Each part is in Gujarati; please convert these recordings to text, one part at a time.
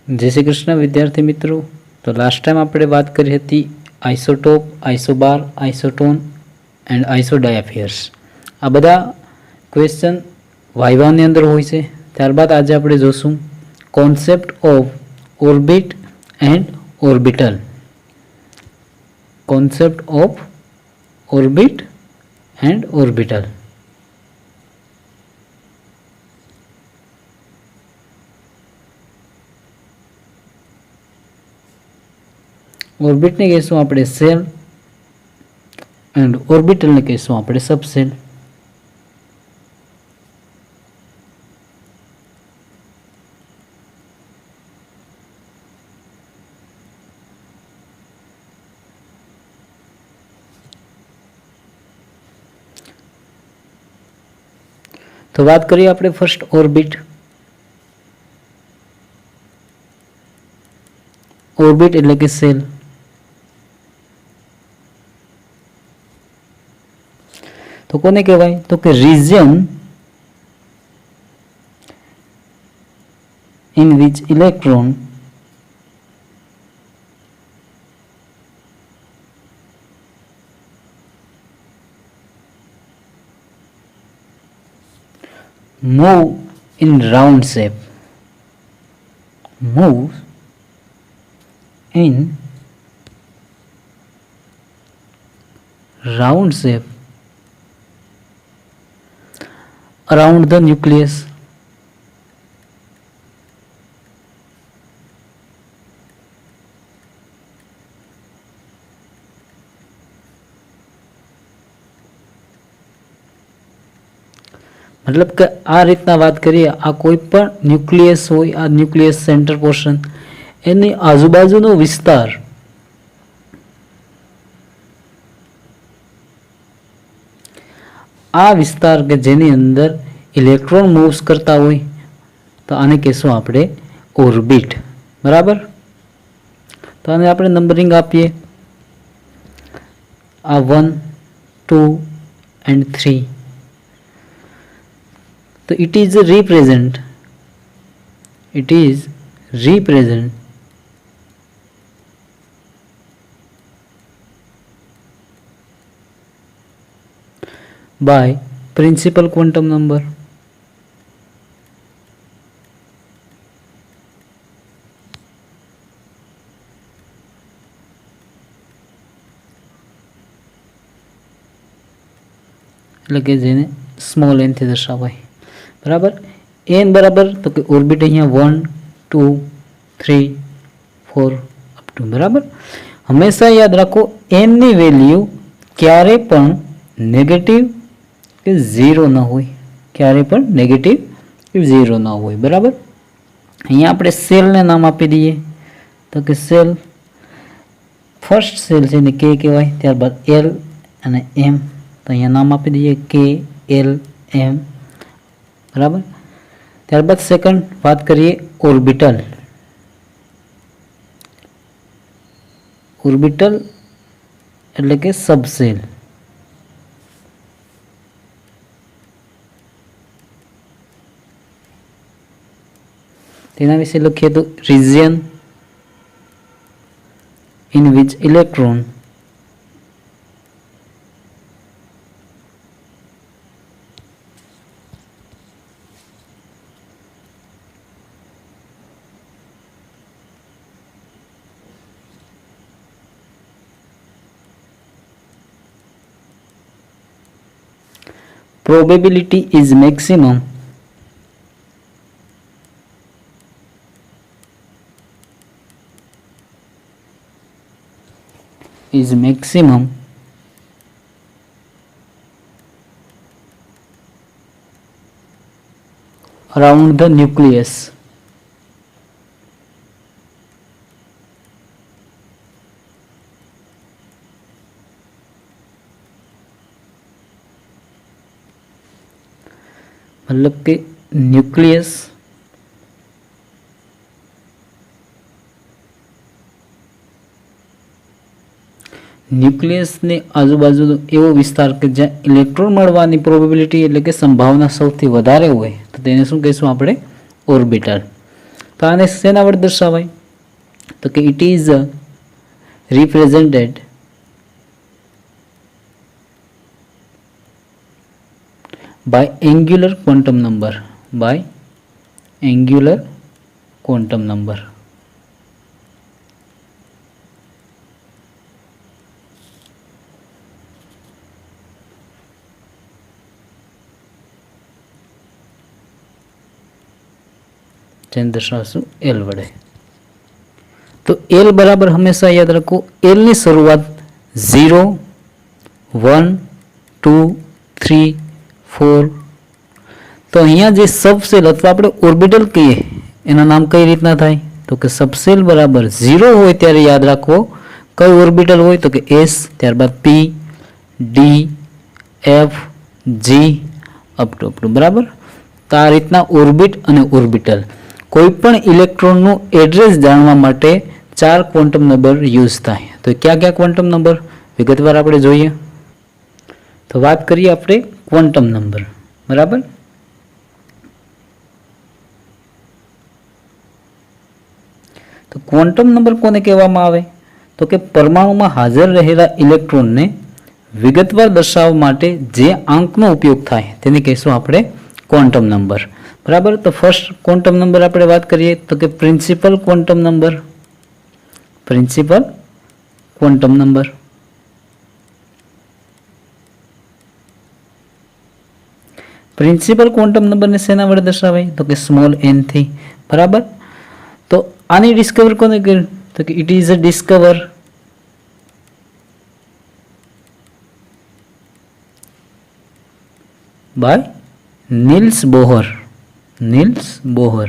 जय श्री कृष्ण विद्यार्थी मित्रों। तो लास्ट टाइम આપણે વાત કરી હતી આઇસોટોપ, આઇસોબાર, આઇસોટોન એન્ડ આઇસોડાયફિયર્સ। આ બધા ક્વેશ્ચન વાઇવાની અંદર હોય છે। ત્યારબાદ આજે આપણે જોશું concept of orbit and orbital. Concept of orbit and orbital. Orbit ने कहीशू आपणे सेल एंड ऑर्बिटल ने कहीशू आपणे सबसेल। तो बात करिए आपणे फर्स्ट ऑर्बिट। ऑर्बिट एटले के सेल। तो कोने कहेवाय तो कि region in which electron move in round shape, move in round shape around the nucleus। मतलब कि आ रीतना बात करिए, आ कोई पण न्यूक्लियस होय, आ न्यूक्लियस सेंटर पोर्शन एनी आजुबाजुनो विस्तार आ विस्तार के जेनी अंदर इलेक्ट्रॉन मूव्स करता होय तो आने कहेशुं आपणे ऑर्बिट। बराबर। तो आने आपणे नंबरिंग आपीए, आ 1 2 एंड 3। तो it is represent by principal quantum number। એટલે કે જેને સ્મોલ n થી દર્શાવાય। બરાબર। n બરાબર તો કે ઓર્બિટ અહીંયા 1 2 3 4 અપ ટુ। બરાબર। હંમેશા યાદ રાખો n ની વેલ્યુ ક્યારે પણ નેગેટિવ કે 0 ન હોય, ક્યારે પણ નેગેટિવ કે 0 ન હોય। બરાબર। અહીંયા આપણે સેલને નામ આપી દઈએ તો કે સેલ, ફર્સ્ટ સેલ છે ને કે કહેવાય, ત્યારબાદ એલ અને એમ। તો અહીંયા નામ આપી દઈએ કે એલ એમ। બરાબર। ત્યારબાદ સેકન્ડ વાત કરીએ ઓર્બિટલ। ઓર્બિટલ એટલે કે સબસેલ। तेना विषे लखीए तो region in which electron probability is maximum around the nucleus। मतलब कि न्यूक्लियस न्यूक्लियस ने आजुबाजुनो एवो विस्तार के ज्यां इलेक्ट्रॉन मळवानी प्रोबेबिलिटी एटले के संभावना सौथी वधारे होय तो तेने शुं कहीशुं आपणे ऑर्बिटल। તો આને શેના વડે દર્શાવાય? તો કે it is represented by angular quantum number, by angular quantum number. જેને દર્શાવશું એલ વડે. તો એલ બરાબર હંમેશા યાદ રાખો, એલ ની શરૂઆત 0, 1, 2, 3, 4. તો અહીંયા જે સબસેલ અથવા આપણે ઓર્બિટલ કહીએ એના નામ કઈ રીતના થાય? તો કે સબસેલ બરાબર 0 હોય ત્યારે યાદ રાખવો કઈ ઓર્બિટલ હોય? તો કે એસ, ત્યારબાદ P, D, F, G up to. બરાબર. તો આ રીતના ઓર્બિટ અને ઓર્બિટલ કોઈ પણ ઇલેક્ટ્રોનનું એડ્રેસ જાણવા માટે 4 ક્વોન્ટમ નંબર યુઝ થાય. તો કયા કયા ક્વોન્ટમ નંબર વિગતવાર આપણે જોઈએ. તો વાત કરીએ આપણે ક્વોન્ટમ નંબર. બરાબર. તો ક્વોન્ટમ નંબર કોને કહેવામાં આવે? તો કે પરમાણુમાં હાજર રહેલા ઇલેક્ટ્રોનને વિગતવાર દર્શાવવા માટે જે આંકનો ઉપયોગ થાય તેને કહીશું આપણે ક્વોન્ટમ નંબર. બરાબર. તો ફર્સ્ટ ક્વોન્ટમ નંબર આપણે વાત કરીએ તો કે principal quantum number. Principal quantum number. Principal quantum નંબરને શેના વડે દર્શાવાય? તો કે સ્મોલ n થી. બરાબર. તો આની ડિસ્કવર કોને કરી? તો કે it is a discover by Niels Bohr. Niels Bohr.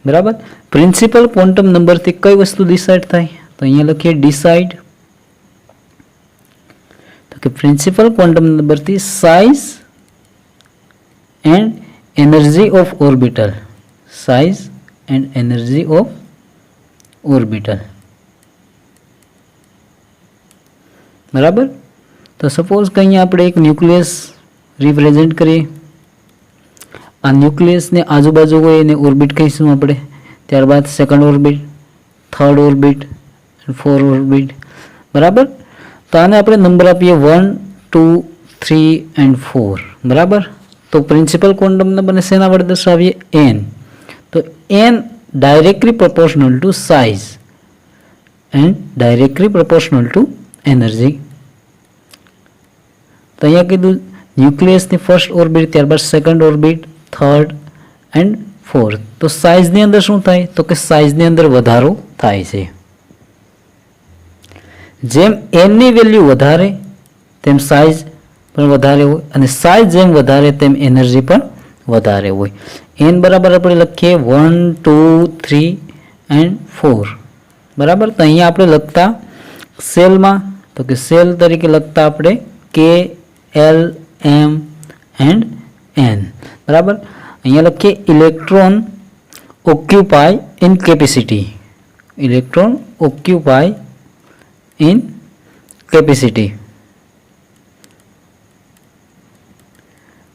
બરાબર. પ્રિન્સિપલ ક્વોન્ટમ નંબરથી કઈ વસ્તુ ડિસાઇડ થાય? તો અહીંયા લખીએ ડિસાઇડ. તો કે પ્રિન્સિપલ ક્વોન્ટમ નંબરથી size and energy of orbital. Size and energy of orbital. બરાબર. તો સપોઝ કે અહીંયા આપણે એક ન્યુક્લિયસ રિપ્રેઝેન્ટ કરીએ. આ ન્યુક્લિયસની આજુબાજુ હોય એને ઓર્બિટ કહીશું આપણે. ત્યારબાદ second orbit, third orbit, 4 orbit. બરાબર. તો આને આપણે નંબર આપીએ 1, 2, 3 એન્ડ 4. બરાબર. તો પ્રિન્સિપલ ક્વોન્ટમ નંબરને શેના વડે દર્શાવીએ? n. તો n directly proportional two size and directly proportional two energy. તો અહીંયા કીધું ન્યુક્લિયસની ફર્સ્ટ ઓર્બિટ, ત્યારબાદ second orbit, third and fourth. તો સાઇઝની અંદર શું થાય? તો કે સાઇઝની અંદર વધારો થાય છે. જેમ n ની વેલ્યુ વધારે તેમ સાઇઝ પણ વધારે હોય અને સાઇઝ જેમ વધારે તેમ એનર્જી પણ વધારે હોય. n બરાબર આપણે લખીએ 1, 2, 3 એન્ડ 4. બરાબર. તો અહીંયા આપણે લખતા સેલમાં તો કે સેલ તરીકે લખતા આપણે કે, એલ, એમ એન્ડ એન. બરાબર. અહીંયા લખીએ electron occupy in capacity. Electron occupy in capacity.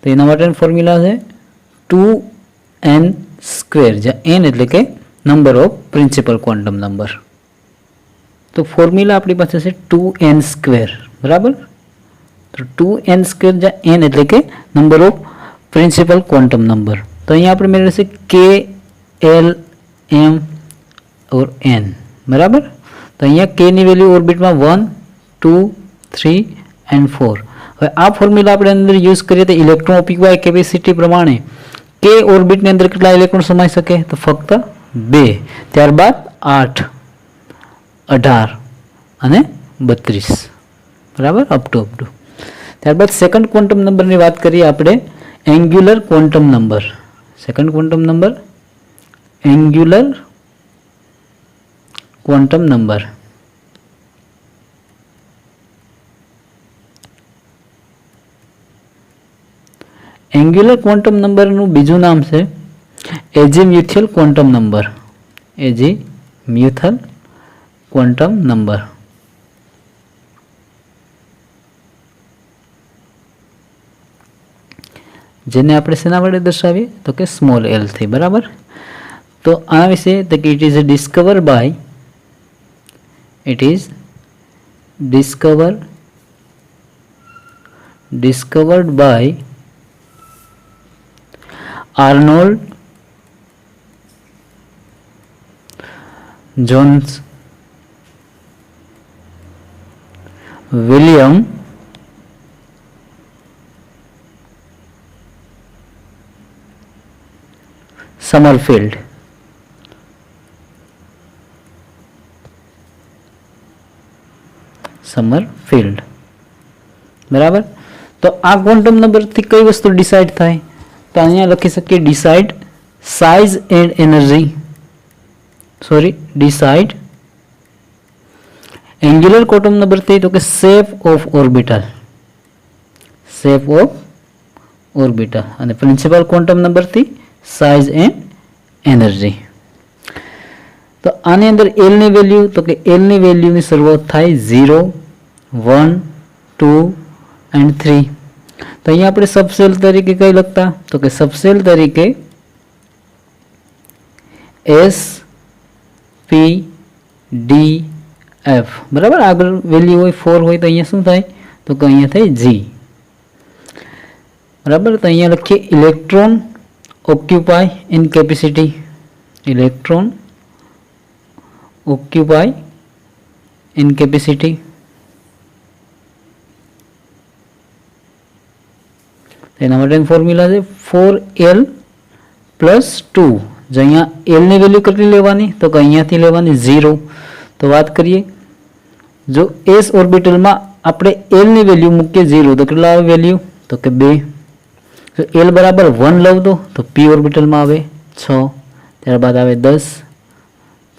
તો એના માટેનું ફોર્મ્યુલા છે 2n², જ્યાં n એટલે કે number of principal quantum number. તો ફોર્મ્યુલા આપણી પાસે છે 2n². બરાબર. તો 2n², જ્યાં n એટલે કે number of principal quantum number. તો અહીંયા આપણે મેળવીશું કે, એલ, એમ ઓર એન. બરાબર. તો અહીંયા કે ની વેલ્યુ ઓર્બિટમાં 1, 2, 3 એન્ડ 4. હવે આ ફોર્મ્યુલા આપણે અંદર યુઝ કરીએ તો ઇલેક્ટ્રોન ઓક્યુપાય કેપેસિટી પ્રમાણે કે ઓર્બિટની અંદર કેટલા ઇલેક્ટ્રોન સમાઈ શકે? તો ફક્ત 2. ત્યારબાદ 8, 18 અને 32. બરાબર. Up to. ત્યારબાદ સેકન્ડ ક્વોન્ટમ નંબરની વાત કરીએ આપણે angular quantum number. Second quantum number angular quantum number. Angular quantum નંબરનું બીજું નામ છે azimuthal quantum number. Azimuthal quantum number. જેને આપણે શેના વડે દર્શાવીએ તો કે સ્મોલ એલ થી, બરાબર. તો આ વિશે તો કે it is discovered by Arnold Jones, William Sommerfeld. બરાબર. તો આ ક્વોન્ટમ નંબરથી કઈ વસ્તુ ડિસાઇડ થાય? તો અહીંયા લખી શકીએ decide size and energy, decide angular quantum નંબરથી તો કે શેપ ઓફ ઓર્બિટલ, અને પ્રિન્સિપલ ક્વોન્ટમ નંબરથી સાઇઝ એન્ડ એનર્જી. તો આની અંદર એલ ની વેલ્યુ તો કે એલ ની વેલ્યુની શરૂઆત થાય 0, 1, 2 એન્ડ 3. તો અહીંયા આપણે સબસેલ તરીકે કઈ લખતા તો કે સબસેલ તરીકે S P D F, બરાબર. આગળ વેલ્યુ હોય 4 હોય તો અહીંયા શું થાય તો કે અહીંયા થાય G, બરાબર. તો અહીંયા લખીએ ઇલેક્ટ્રોન ઓક્યુપાય ઇન કેપેસિટી, એના માટેનું ફોર્મ્યુલા છે 4L + 2. જો અહીંયા L ની વેલ્યુ કેટલી લેવાની તો કે અહીંયાથી લેવાની 0. તો વાત કરીએ, જો S ઓર્બિટલમાં આપણે L ની વેલ્યુ મૂકીએ 0 તો કેટલા આવે વેલ્યુ તો કે 2. જો L બરાબર 1 લઉં તો P ઓર્બિટલમાં આવે 6, ત્યારબાદ આવે 10,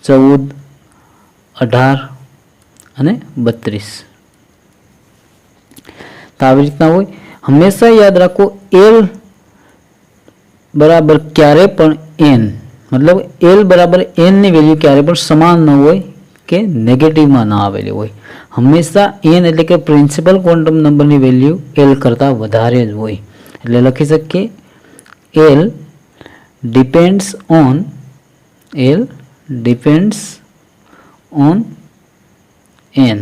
14, 18 અને 32. તો આવી રીતના હોય. હંમેશા યાદ રાખો L બરાબર ક્યારે પણ n, મતલબ L બરાબર n ની વેલ્યુ ક્યારે પણ સમાન ન હોય કે નેગેટિવમાં ના આવેલી હોય. હંમેશા n એટલે કે પ્રિન્સિપલ ક્વોન્ટમ નંબરની વેલ્યુ L કરતાં વધારે જ હોય. એટલે લખી શકીએ L ડિપેન્ડ્સ ઓન n.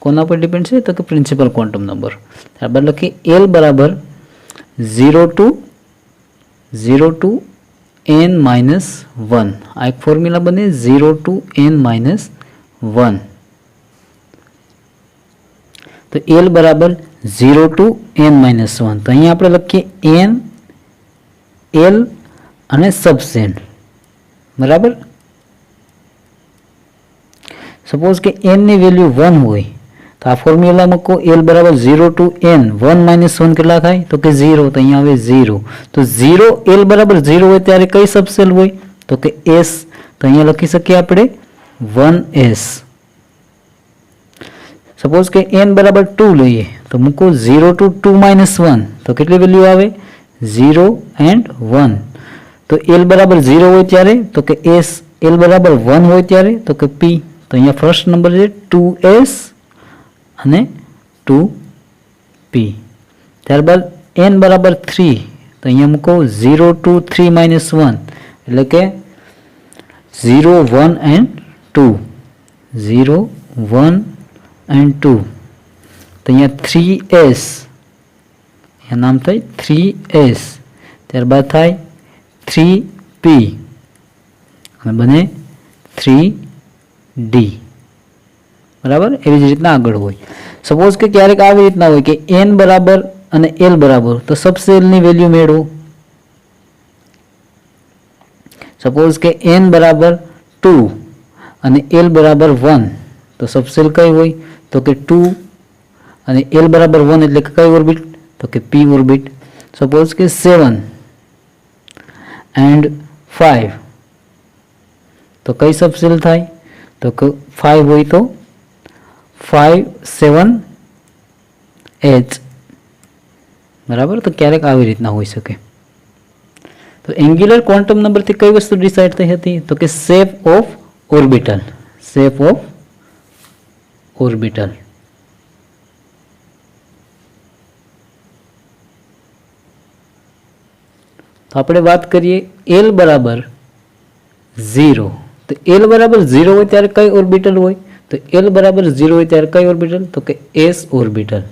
કોના પર ડિપેન્ડ છે તો કે પ્રિન્સિપલ ક્વોન્ટમ નંબર. ત્યારબાદ લખીએ L બરાબર 0 to n - 1. આ એક ફોર્મ્યુલા બને 0 to n - 1. તો L બરાબર 0 to n - 1. તો અહીંયા આપણે લખીએ n, L અને સબસેલ, બરાબર. સપોઝ કે n ની વેલ્યુ 1 હોય તો આ ફોર્મ્યુલા મૂકો L બરાબર 0 to n, 1 - 1 કેટલા થાય તો કે 0. તો અહીંયા આવે 0. તો 0 L બરાબર 0 હોય ત્યારે કઈ સબસેલ હોય તો કે S. તો અહીંયા લખી શકીએ આપણે 1s. સપોઝ કે n બરાબર 2 લઈએ તો મૂકો 0 to 2 - 1 તો કેટલી વેલ્યુ આવે 0 and 1. તો L બરાબર 0 હોય ત્યારે તો કે S, L બરાબર 1 હોય ત્યારે તો કે P. તો અહીંયા ફર્સ્ટ નંબર છે 2s અને 2p. ત્યારબાદ n બરાબર 3 તો અહીંયા મૂકો 0 to 3 - 1 એટલે કે 0, 1 and 2, 0, 1 and 2. તો અહીંયા 3s, એનું નામ થાય 3s. ત્યારબાદ થાય 3p અને બને 3d, બરાબર. એવી જ રીતના આગળ હોય. સપોઝ કે ક્યારેક આવી રીતના હોય કે n બરાબર અને L બરાબર તો સબસેલની વેલ્યુ મેળવો. સપોઝ કે n બરાબર 2 અને L બરાબર 1 તો સબસેલ કઈ હોય તો કે 2 અને L બરાબર 1 એટલે કે કઈ ઓર્બિટ તો કે P ઓર્બિટ. સપોઝ કે 7 and 5 તો કઈ સબસેલ થાય તો કે 5 હોય તો 5, 7h, બરાબર. તો ક્યારેક આવી રીતના હોઈ શકે. તો એન્ગ્યુલર ક્વોન્ટમ નંબરથી કઈ વસ્તુ ડિસાઇડ થઈ હતી તો કે શેપ ઓફ ઓર્બિટલ. તો આપણે વાત કરીએ એલ બરાબર 0, તો એલ બરાબર 0 હોય ત્યારે કઈ ઓર્બિટલ હોય? તો એલ બરાબર 0 હોય ત્યારે કઈ ઓર્બિટલ? તો કે એસ ઓર્બિટલ.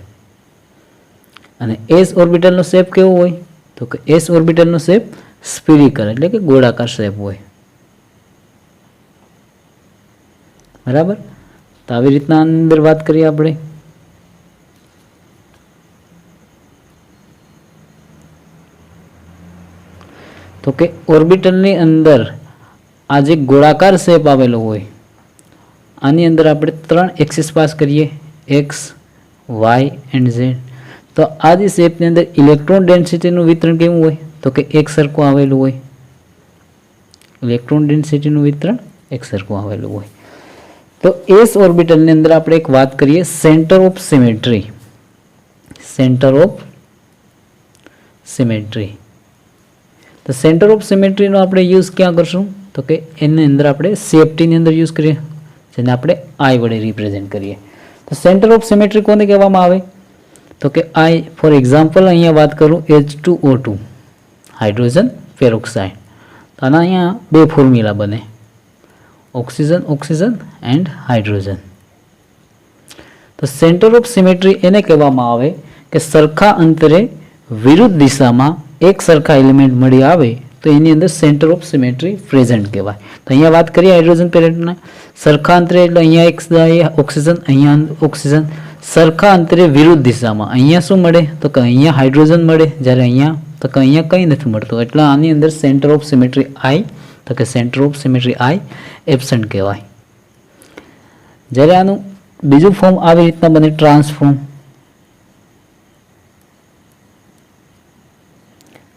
અને એસ ઓર્બિટલનો શેપ કેવો હોય? તો કે એસ ઓર્બિટલનો શેપ સ્ફેરિકલ એટલે કે ગોળાકાર શેપ હોય. બરાબર. તો આવી રીતના અંદર વાત કરીએ આપણે. તો કે ઓર્બિટલની અંદર આ જે ગોળાકાર શેપ આવેલો હોય આની અંદર આપણે 3 એક્સિસ પાસ કરીએ, એક્સ, વાય એન્ડ ઝેડ. તો આ જે શેપની અંદર ઇલેક્ટ્રોન ડેન્સિટીનું વિતરણ કેવું હોય? તો કે એક સરખું આવેલું હોય. ઇલેક્ટ્રોન ડેન્સિટીનું વિતરણ એક સરખું આવેલું હોય. તો એસ ઓર્બિટલની અંદર આપણે એક વાત કરીએ centre of symmetry. Centre of symmetry. તો સેન્ટર ઓફ સિમેટ્રીનો આપણે યુઝ ક્યાં કરશું? તો કે એની અંદર આપણે સેફટીની અંદર યુઝ કરીએ, જેને આપણે આઈ વડે રિપ્રેઝેન્ટ કરીએ. તો સેન્ટર ઓફ સિમેટ્રી કોને કહેવામાં આવે? તો કે આઈ. ફોર એક્ઝામ્પલ અહીંયા વાત કરું H2O2 હાઇડ્રોજન પેરોક્સાઇડ. તો આના અહીંયા બે ફોર્મ્યુલા બને, ઓક્સિજન ઓક્સિજન એન્ડ હાઇડ્રોજન. તો સેન્ટર ઓફ સિમેટ્રી એને કહેવામાં આવે કે સરખા અંતરે વિરુદ્ધ દિશામાં એક સરખા એલિમેન્ટ મળી આવે તો એની અંદર સેન્ટર ઓફ સિમેટ્રી પ્રેઝન્ટ કહેવાય. તો અહીંયા વાત કરીએ હાઇડ્રોજન પેરેન્ટના સરખા અંતરે, એટલે અહીંયા એક ઓક્સિજન, અહીંયા ઓક્સિજન, સરખા અંતરે વિરુદ્ધ દિશામાં અહીંયા શું મળે? તો કે અહીંયા હાઇડ્રોજન મળે, જ્યારે અહીંયા તો કે અહીંયા કંઈ નથી મળતું. એટલે આની અંદર સેન્ટર ઓફ સિમેટ્રી આઈ, તો કે centre of symmetry I absent કહેવાય. જ્યારે આનું બીજું ફોર્મ આવી રીતના બને ટ્રાન્સફોર્મ.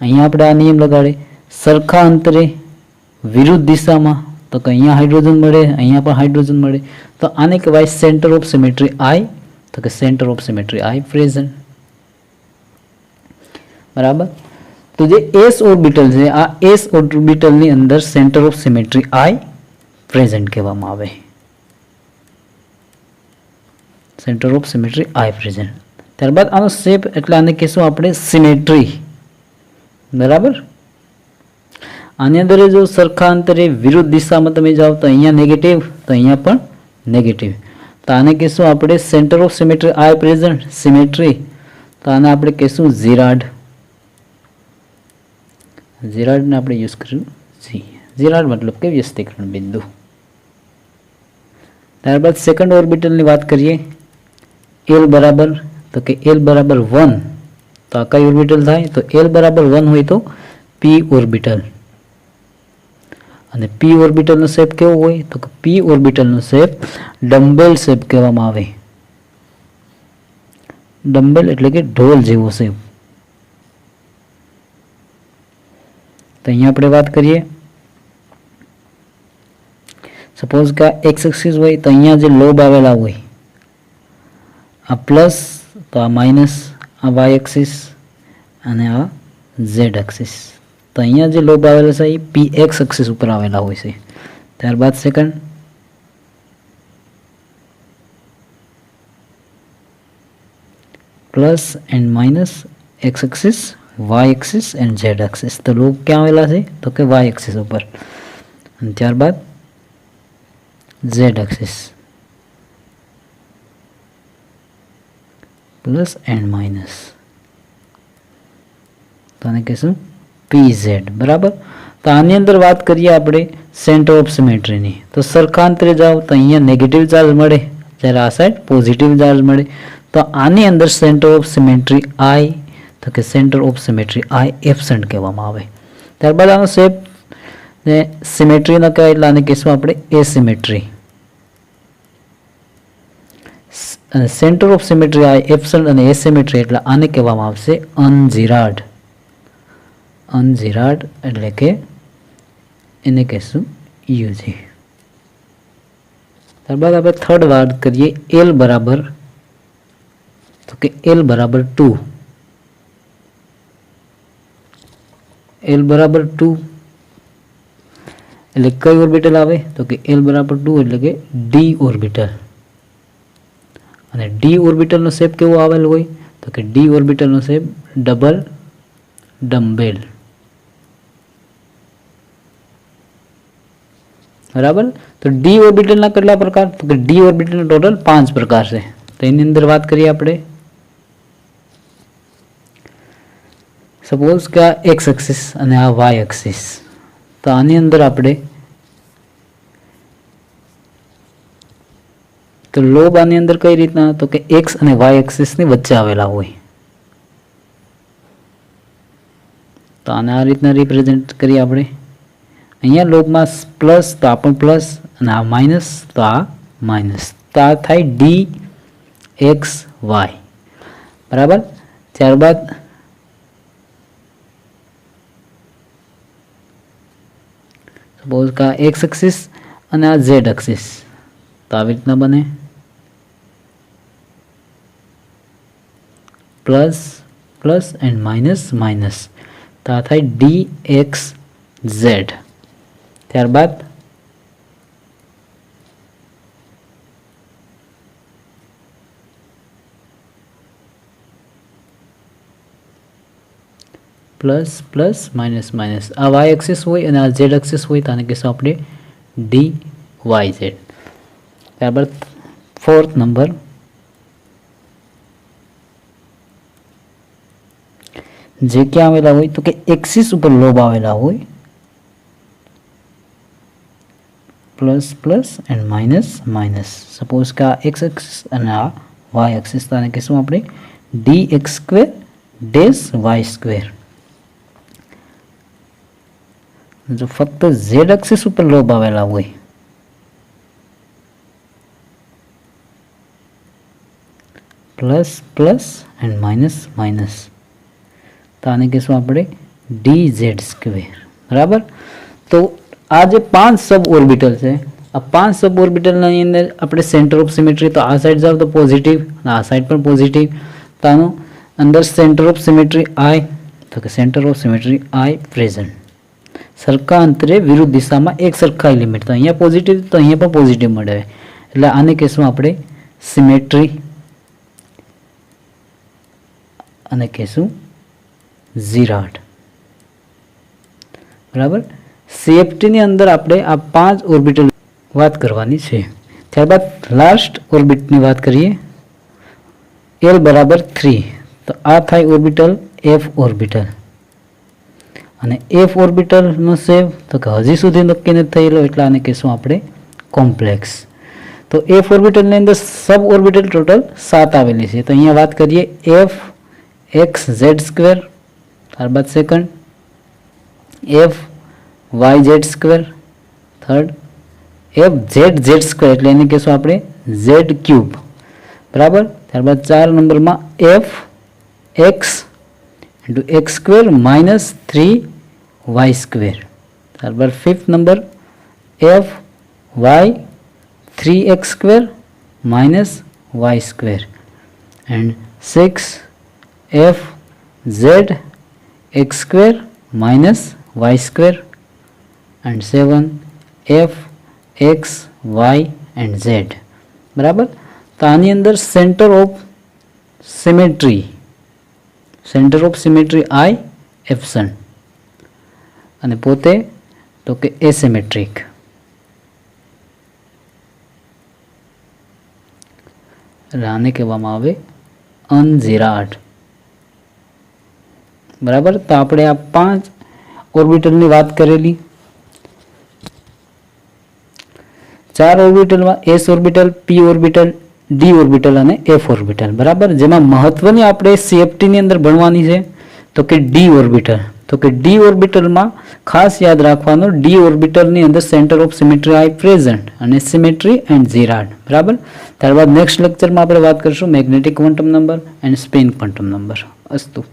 અહીંયા આપણે આ નિયમ લગાડે સરખા અંતરે વિરુદ્ધ દિશામાં, તો કે અહીંયા હાઇડ્રોજન મળે, અહીંયા પણ હાઇડ્રોજન મળે. તો આને કહેવાય સેન્ટર ઓફ સિમેટ્રી આઈ, તો કે centre of symmetry I present. બરાબર. તો જે એસ ઓર્બિટલ છે આ એસ ઓર્બિટલની અંદર centre of symmetry I present કહેવામાં આવે. Centre of symmetry I present. ત્યારબાદ આનો શેપ એટલે આને કહેશું આપણે સિમેટ્રી. બરાબર. આની અંદર જો સરખા અંતરે વિરુદ્ધ દિશામાં તમે જાઓ તો અહીંયા નેગેટિવ, તો અહીંયા પણ નેગેટિવ. તો આને કહેશું આપણે centre of symmetry I present symmetry. તો આને આપણે કહેશું ઝિરાડ. ઝિરાડને આપણે યુઝ કર્યું જી. ઝિરાડ મતલબ કે વ્યસ્તીકરણ બિંદુ. ત્યારબાદ સેકન્ડ ઓર્બિટલની વાત કરીએ એલ બરાબર, તો કે એલ બરાબર 1. તો આ કઈ ઓર્બિટલ થાય? તો એલ બરાબર 1 હોય તો પી ઓર્બિટલ. અને પી ઓર્બિટલનો શેપ કેવો હોય? તો કે પી ઓર્બિટલનો શેપ ડમ્બેલ શેપ કહેવામાં આવે. ડમ્બેલ એટલે કે ઢોલ જેવો શેપ. તો અહીંયા આપણે વાત કરીએ સપોઝ કે આ એક્સ એક્સિસ હોય તો અહીંયા જે લોબ આવેલા હોય આ પ્લસ, તો આ માઇનસ, આ વાય એક્સિસ અને આ ઝેડ એક્સિસ. તો અહીંયા જે લોબ આવેલા છે એ પી એક્સ એક્સિસ ઉપર આવેલા હોય છે. ત્યારબાદ second plus and minus X axis, Y axis and Z axis. તો લોબ ક્યાં આવેલા છે? તો કે વાય એક્સિસ ઉપર. અને ત્યારબાદ Z axis plus and minus. તો આને કહેશું પીઝેડ. બરાબર. તો આની અંદર વાત કરીએ આપણે સેન્ટર ઓફ સિમેટ્રીની. તો સરખાંતરે જાઓ તો અહીંયા નેગેટિવ ચાર્જ મળે, જ્યારે આ સાઈડ પોઝિટિવ ચાર્જ મળે. તો આની અંદર સેન્ટર ઓફ સિમેટ્રી આઈ, તો કે centre of symmetry I absent કહેવામાં આવે. ત્યારબાદ આનો શેપ ને સિમેટ્રી ન કહેવાય એટલે આને કહેશું આપણે એસિમેટ્રી. અને centre of symmetry I absent અને એસિમેટ્રી એટલે આને કહેવામાં આવશે અનઝિરાડ. અનઝિરાડ એટલે કે એને કહેશું યુજી. ત્યારબાદ આપણે થર્ડ વાત કરીએ એલ બરાબર, તો કે એલ બરાબર 2. એલ બરાબર 2 એટલે કઈ ઓર્બિટલ આવે? તો કે એલ બરાબર 2 એટલે કે ડી ઓર્બિટલ. અને ડી ઓર્બિટલનો શેપ કેવો આવેલો હોય? તો કે ડી ઓર્બિટલનો શેપ ડબલ ડમ્બેલ. बराबर। तो डी ऑर्बिटल કેટલા પ્રકાર, તો કે ડી ઓર્બિટલ ટોટલ 5 પ્રકાર છે। તો એની અંદર વાત કરીએ આપણે, સપોઝ કે આ એક્સ એક્સિસ અને આ વાય એક્સિસ, તો આની અંદર આપણે તો લોબ આની અંદર કઈ રીતના, તો કે એક્સ અને વાય એક્સિસ ની વચ્ચે આવેલા હોય, તો આને આ રીતના રિપ્રેઝેન્ટ કરીએ આપણે। અહીંયા લોબમાં પ્લસ તો આ પણ પ્લસ અને આ માઇનસ તો આ માઇનસ, તો આ થાય ડી એક્સ વાય, બરાબર। ત્યારબાદ સપોઝ કે આ એક્સ એક્સિસ અને આ ઝેડ એક્સિસ, તો આવી રીતના બને plus plus and minus minus, તો આ થાય ડી એક્સ ઝેડ। ત્યારબાદ પ્લસ પ્લસ માઇનસ માઇનસ, આ વાય એક્સિસ હોય અને આ ઝેડ એક્સિસ હોય, તો આને કહેશું આપણે ડી વાય ઝેડ। ત્યારબાદ ફોર્થ નંબર, જે ક્યાં આવેલા હોય, તો કે એક્સિસ ઉપર લોબ આવેલા હોય, plus plus and minus minus, suppose કે આ એક્સ એક્સિસ અને આ વાય એક્સિસ, તો આને કહેશું આપણે D X square dash Y square. જો ફક્ત ઝેડ એક્સિસ ઉપર લોબ આવેલા હોય, plus plus and minus minus, તો આને કહેશું આપણે ડી ઝેડ સ્ક્વેર, બરાબર। તો આ જે 5 સબ ઓર્બિટલ છે, આ 5 સબ ઓર્બિટલની અંદર આપણે સેન્ટર ઓફ સિમેટ્રી, તો આ સાઈડ જાવ તો પોઝિટિવ અને આ સાઈડ પણ પોઝિટિવ, તો આનું અંદર સેન્ટર ઓફ સિમેટ્રી આઈ, તો કે centre of symmetry I present, સરખા અંતરે વિરુદ્ધ દિશામાં એક સરખા એલિમેન્ટ, તો અહીંયા પોઝિટિવ તો અહીંયા પણ પોઝિટિવ મળે, એટલે આને કહેશું આપણે સિમેટ્રી અને કહેશું ઝીરાડ, બરાબર। CFT ની અંદર આપણે આ 5 ઓર્બિટલ વાત કરવાની છે। ત્યારબાદ લાસ્ટ ઓર્બિટની વાત કરીએ, L બરાબર 3, તો આ થાય ઓર્બિટલ F ઓર્બિટલ, અને F ઓર્બિટલનો શેપ તો કે હજી સુધી નક્કી નથી થયેલો, એટલે આને કહેશું આપણે કોમ્પ્લેક્સ। તો F ઓર્બિટલની અંદર સબ ઓર્બિટલ ટોટલ 7 આવેલી છે, તો અહીંયા વાત કરીએ F એક્સ ઝેડ સ્ક્વેર, ત્યારબાદ second F Y Z square, third F Z Z square, એટલે એને કહેશું આપણે ઝેડ ક્યુબ, બરાબર। ત્યારબાદ 4 નંબરમાં F X into X square minus 3y square, ત્યારબાદ 5th number F Y 3x square minus y square, and 6 F Z x square minus y square, and 7 F x y and Z, બરાબર। તો આની અંદર centre of symmetry I absent, અને પોતે તો કે એસિમેટ્રિક, એટલે આને કહેવામાં આવે અનઝીરાડ, બરાબર। તો આપણે આ 5 ઓર્બિટલની વાત કરેલી। 4 ઓર્બિટલમાં એસ ઓર્બિટલ, પી ઓર્બિટલ, ડી ઓર્બિટલ અને એફ ઓર્બિટલ, બરાબર। જેમાં મહત્વની આપણે CFT ની અંદર ભણવાની છે તો કે ડી ઓર્બિટલ, તો કે ડી ઓર્બિટલમાં ખાસ યાદ રાખવાનું, ડી ઓર્બિટલની અંદર centre of symmetry I present અને સિમેટ્રી એન્ડ ઝીરાડ, બરાબર। ત્યારબાદ નેક્સ્ટ લેક્ચરમાં આપણે વાત કરીશું magnetic quantum number and spin quantum number. અસ્તુ।